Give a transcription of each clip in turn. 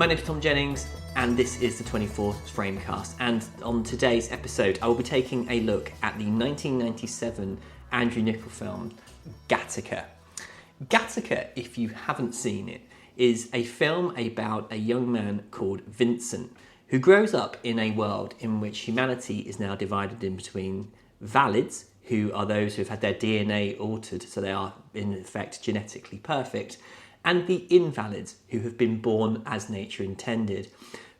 My name is Tom Jennings, and this is the 24th Framecast. And on today's episode, I will be taking a look at the 1997 Andrew Niccol film, Gattaca. Gattaca, if you haven't seen it, is a film about a young man called Vincent, who grows up in a world in which humanity is now divided in between valids, who are those who have had their DNA altered so they are in effect genetically perfect, and the invalids, who have been born as nature intended.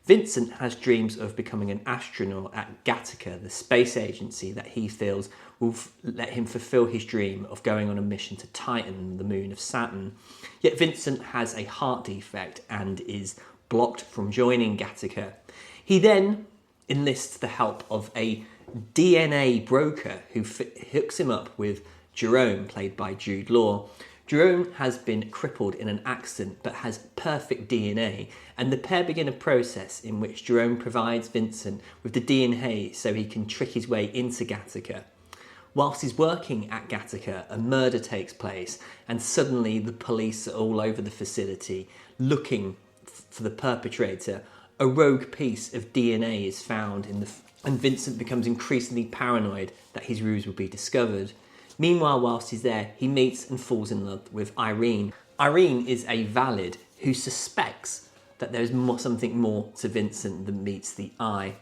Vincent has dreams of becoming an astronaut at Gattaca, the space agency that he feels will let him fulfill his dream of going on a mission to Titan, the moon of Saturn. Yet Vincent has a heart defect and is blocked from joining Gattaca. He then enlists the help of a DNA broker who hooks him up with Jerome, played by Jude Law. Jerome has been crippled in an accident but has perfect DNA, and the pair begin a process in which Jerome provides Vincent with the DNA so he can trick his way into Gattaca. Whilst he's working at Gattaca, a murder takes place, and suddenly the police are all over the facility looking for the perpetrator. A rogue piece of DNA is found and Vincent becomes increasingly paranoid that his ruse will be discovered. Meanwhile, whilst he's there, he meets and falls in love with Irene. Irene is a valid who suspects that there's something more to Vincent than meets the eye.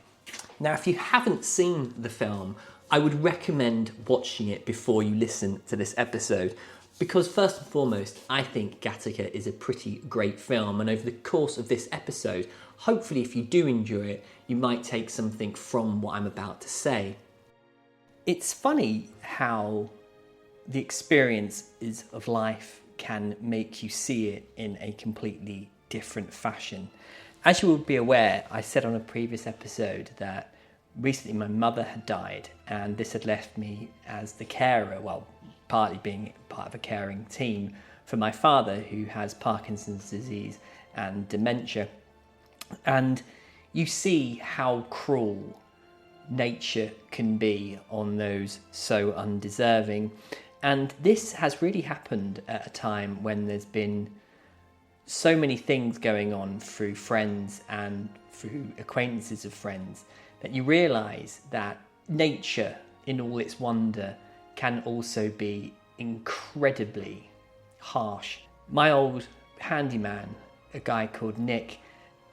Now, if you haven't seen the film, I would recommend watching it before you listen to this episode, because first and foremost, I think Gattaca is a pretty great film, and over the course of this episode, hopefully if you do enjoy it, you might take something from what I'm about to say. It's funny how the experiences of life can make you see it in a completely different fashion. As you will be aware, I said on a previous episode that recently my mother had died, and this had left me as the carer, well, partly being part of a caring team for my father, who has Parkinson's disease and dementia. And you see how cruel nature can be on those so undeserving. And this has really happened at a time when there's been so many things going on through friends and through acquaintances of friends that you realise that nature in all its wonder can also be incredibly harsh. My old handyman, a guy called Nick,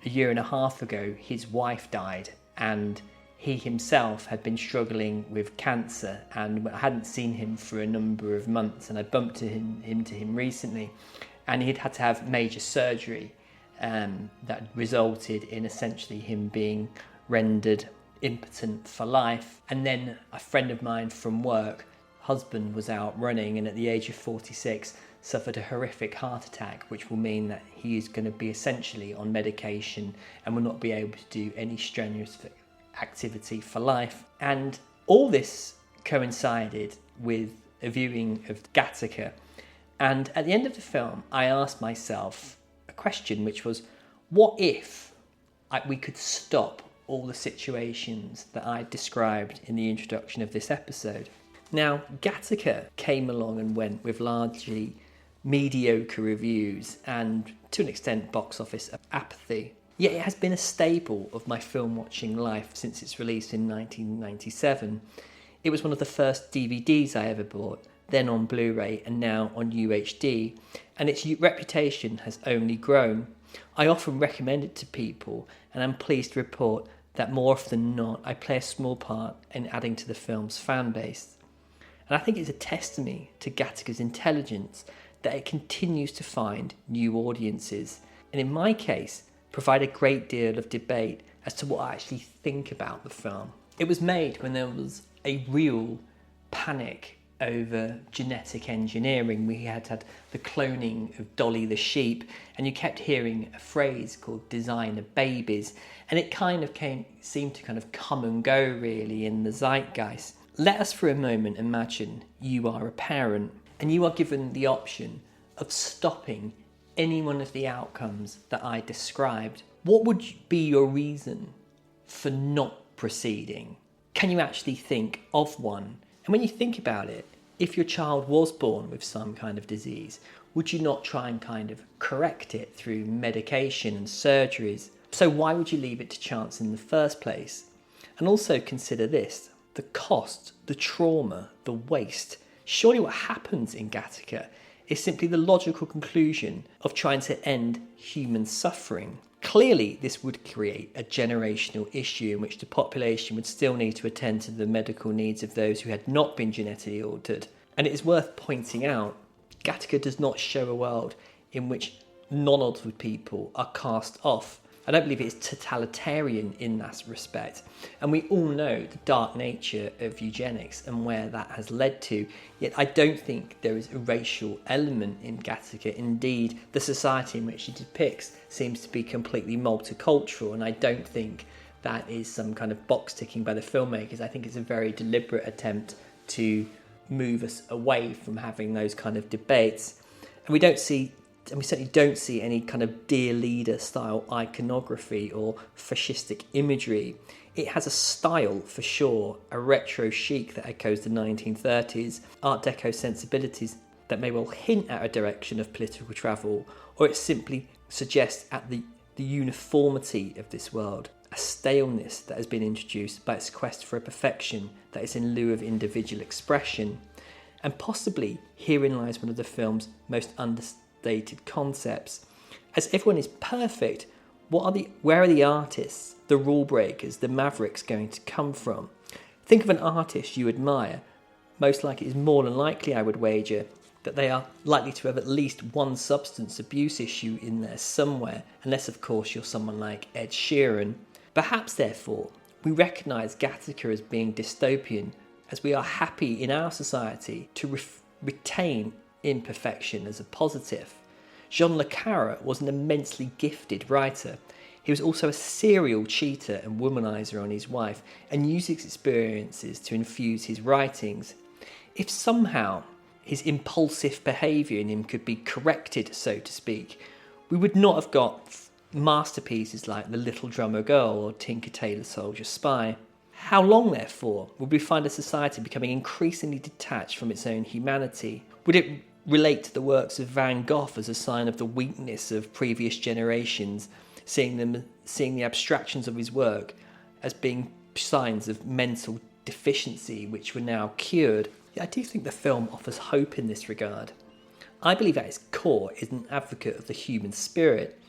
a year and a half ago, his wife died, and he himself had been struggling with cancer, and I hadn't seen him for a number of months, and I bumped into him recently, and he'd had to have major surgery that resulted in essentially him being rendered impotent for life. And then a friend of mine from work, husband, was out running, and at the age of 46 suffered a horrific heart attack, which will mean that he is going to be essentially on medication and will not be able to do any strenuous activity for life. And all this coincided with a viewing of Gattaca, and at the end of the film I asked myself a question, which was, what if we could stop all the situations that I described in the introduction of this episode? Now, Gattaca came along and went with largely mediocre reviews and to an extent box office apathy. Yet it has been a staple of my film watching life since its release in 1997. It was one of the first DVDs I ever bought, then on Blu-ray and now on UHD, and its reputation has only grown. I often recommend it to people, and I'm pleased to report that more often than not I play a small part in adding to the film's fan base. And I think it's a testimony to Gattaca's intelligence that it continues to find new audiences, and in my case provide a great deal of debate as to what I actually think about the film. It was made when there was a real panic over genetic engineering. We had the cloning of Dolly the sheep, and you kept hearing a phrase called designer babies, and it seemed to come and go really in the zeitgeist. Let us for a moment imagine you are a parent and you are given the option of stopping any one of the outcomes that I described. What would be your reason for not proceeding? Can you actually think of one? And when you think about it, if your child was born with some kind of disease, would you not try and kind of correct it through medication and surgeries? So why would you leave it to chance in the first place? And also consider this, the cost, the trauma, the waste. Surely what happens in Gattaca is simply the logical conclusion of trying to end human suffering. Clearly, this would create a generational issue in which the population would still need to attend to the medical needs of those who had not been genetically altered. And it is worth pointing out, Gattaca does not show a world in which non-altered people are cast off. I don't believe it is totalitarian in that respect. And we all know the dark nature of eugenics and where that has led to. Yet I don't think there is a racial element in Gattaca. Indeed, the society in which it depicts seems to be completely multicultural. And I don't think that is some kind of box ticking by the filmmakers. I think it's a very deliberate attempt to move us away from having those kind of debates. And we certainly don't see any kind of dear leader style iconography or fascistic imagery. It has a style for sure, a retro chic that echoes the 1930s, Art Deco sensibilities that may well hint at a direction of political travel, or it simply suggests at the uniformity of this world, a staleness that has been introduced by its quest for a perfection that is in lieu of individual expression. And possibly herein lies one of the film's most understated concepts. As everyone is perfect, where are the artists, the rule breakers, the mavericks going to come from? Think of an artist you admire. Most likely, it is more than likely, I would wager, that they are likely to have at least one substance abuse issue in there somewhere, unless of course you're someone like Ed Sheeran. Perhaps therefore, we recognise Gattaca as being dystopian, as we are happy in our society to retain imperfection as a positive. Jean le Carre was an immensely gifted writer. He was also a serial cheater and womanizer on his wife, and used his experiences to infuse his writings. If somehow his impulsive behaviour in him could be corrected, so to speak, we would not have got masterpieces like The Little Drummer Girl or Tinker Tailor Soldier Spy. How long, therefore, would we find a society becoming increasingly detached from its own humanity? Would it relate to the works of Van Gogh as a sign of the weakness of previous generations, seeing the abstractions of his work as being signs of mental deficiency which were now cured? I do think the film offers hope in this regard. I believe at its core is an advocate of the human spirit.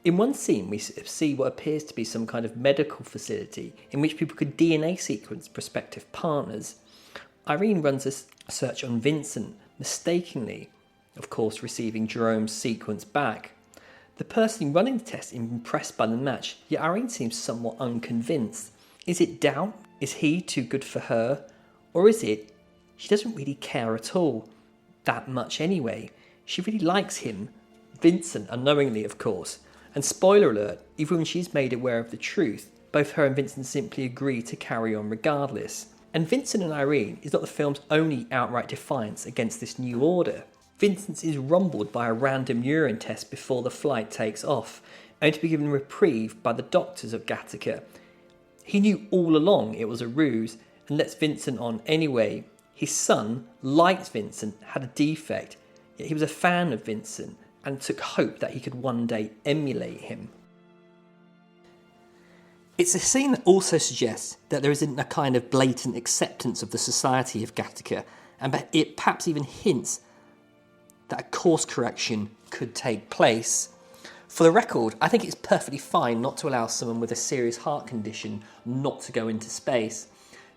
In one scene, we see what appears to be some kind of medical facility in which people could DNA sequence prospective partners. Irene runs a search on Vincent, mistakenly, of course, receiving Jerome's sequence back. The person running the test is impressed by the match, yet Irene seems somewhat unconvinced. Is it doubt? Is he too good for her? Or is it she doesn't really care at all, that much anyway? She really likes him, Vincent, unknowingly of course. And spoiler alert, even when she's made aware of the truth, both her and Vincent simply agree to carry on regardless. And Vincent and Irene is not the film's only outright defiance against this new order. Vincent is rumbled by a random urine test before the flight takes off, only to be given reprieve by the doctors of Gattaca. He knew all along it was a ruse and lets Vincent on anyway. His son, like Vincent, had a defect, yet he was a fan of Vincent and took hope that he could one day emulate him. It's a scene that also suggests that there isn't a kind of blatant acceptance of the society of Gattaca, and it perhaps even hints that a course correction could take place. For the record, I think it's perfectly fine not to allow someone with a serious heart condition not to go into space.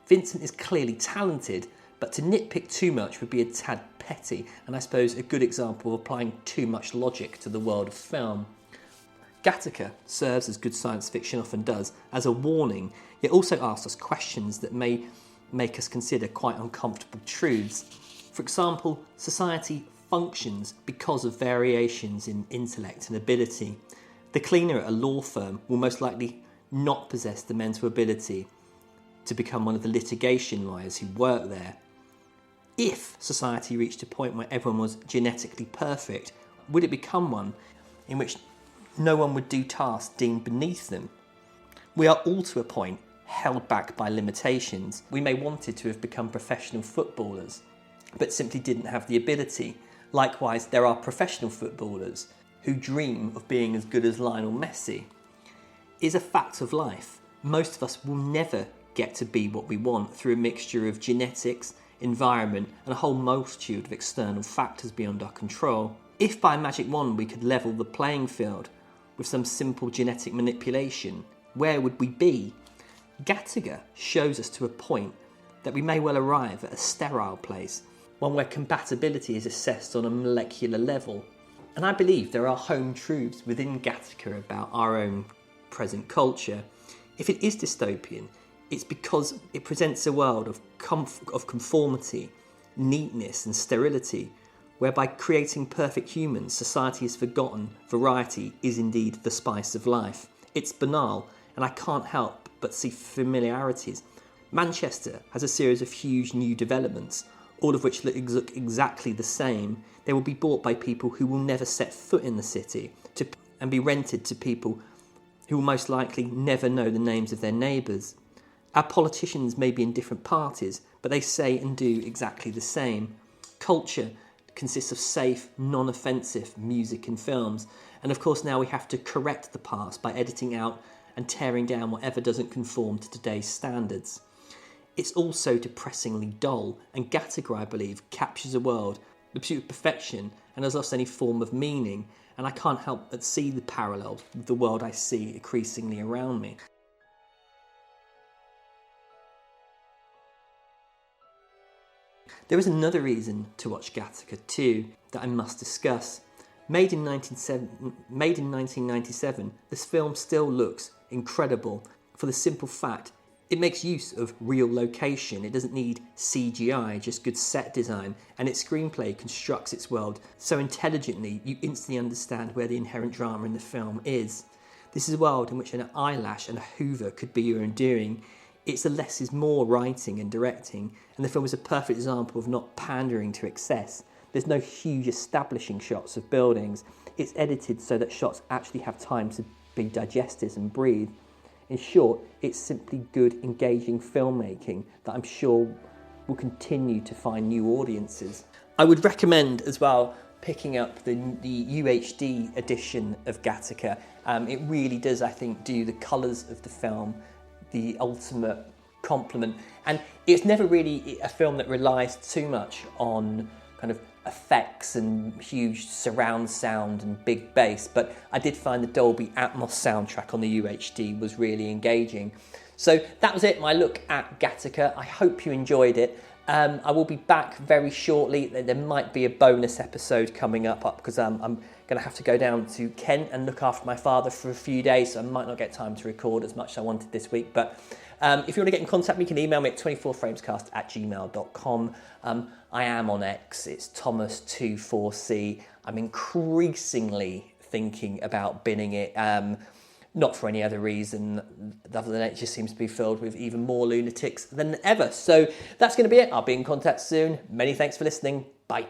Vincent is clearly talented, but to nitpick too much would be a tad petty, and I suppose a good example of applying too much logic to the world of film. Gattaca serves, as good science fiction often does, as a warning, yet also asks us questions that may make us consider quite uncomfortable truths. For example, society functions because of variations in intellect and ability. The cleaner at a law firm will most likely not possess the mental ability to become one of the litigation lawyers who work there. If society reached a point where everyone was genetically perfect, would it become one in which no one would do tasks deemed beneath them? We are all to a point held back by limitations. We may wanted to have become professional footballers, but simply didn't have the ability. Likewise, there are professional footballers who dream of being as good as Lionel Messi. It's a fact of life. Most of us will never get to be what we want through a mixture of genetics, environment, and a whole multitude of external factors beyond our control. If by magic wand we could level the playing field with some simple genetic manipulation, where would we be? Gattaca shows us to a point that we may well arrive at a sterile place, one where compatibility is assessed on a molecular level. And I believe there are home truths within Gattaca about our own present culture. If it is dystopian, it's because it presents a world of conformity, neatness and sterility, whereby creating perfect humans, society has forgotten variety is indeed the spice of life. It's banal, and I can't help but see familiarities. Manchester has a series of huge new developments, all of which look exactly the same. They will be bought by people who will never set foot in the city and be rented to people who will most likely never know the names of their neighbours. Our politicians may be in different parties, but they say and do exactly the same. Culture consists of safe, non-offensive music and films, and of course now we have to correct the past by editing out and tearing down whatever doesn't conform to today's standards. It's also depressingly dull, and Gattaca, I believe, captures a world, the pursuit of perfection, and has lost any form of meaning, and I can't help but see the parallels with the world I see increasingly around me. There is another reason to watch Gattaca too that I must discuss. Made in 1997, this film still looks incredible for the simple fact it makes use of real location. It doesn't need CGI, just good set design, and its screenplay constructs its world so intelligently you instantly understand where the inherent drama in the film is. This is a world in which an eyelash and a hoover could be your undoing. It's a less is more writing and directing, and the film is a perfect example of not pandering to excess. There's no huge establishing shots of buildings. It's edited so that shots actually have time to be digested and breathe. In short, it's simply good, engaging filmmaking that I'm sure will continue to find new audiences. I would recommend as well picking up the UHD edition of Gattaca. It really does, I think, do the colours of the film the ultimate compliment. And it's never really a film that relies too much on kind of effects and huge surround sound and big bass, but I did find the Dolby Atmos soundtrack on the UHD was really engaging. So that was it, my look at Gattaca. I hope you enjoyed it. I will be back very shortly. There might be a bonus episode coming up because I'm going to have to go down to Kent and look after my father for a few days, so I might not get time to record as much as I wanted this week. But if you want to get in contact, you can email me at 24framescast@gmail.com. I am on X, it's Thomas24C. I'm increasingly thinking about binning it, not for any other reason other than it just seems to be filled with even more lunatics than ever. So that's going to be it. I'll be in contact soon. Many thanks for listening. Bye.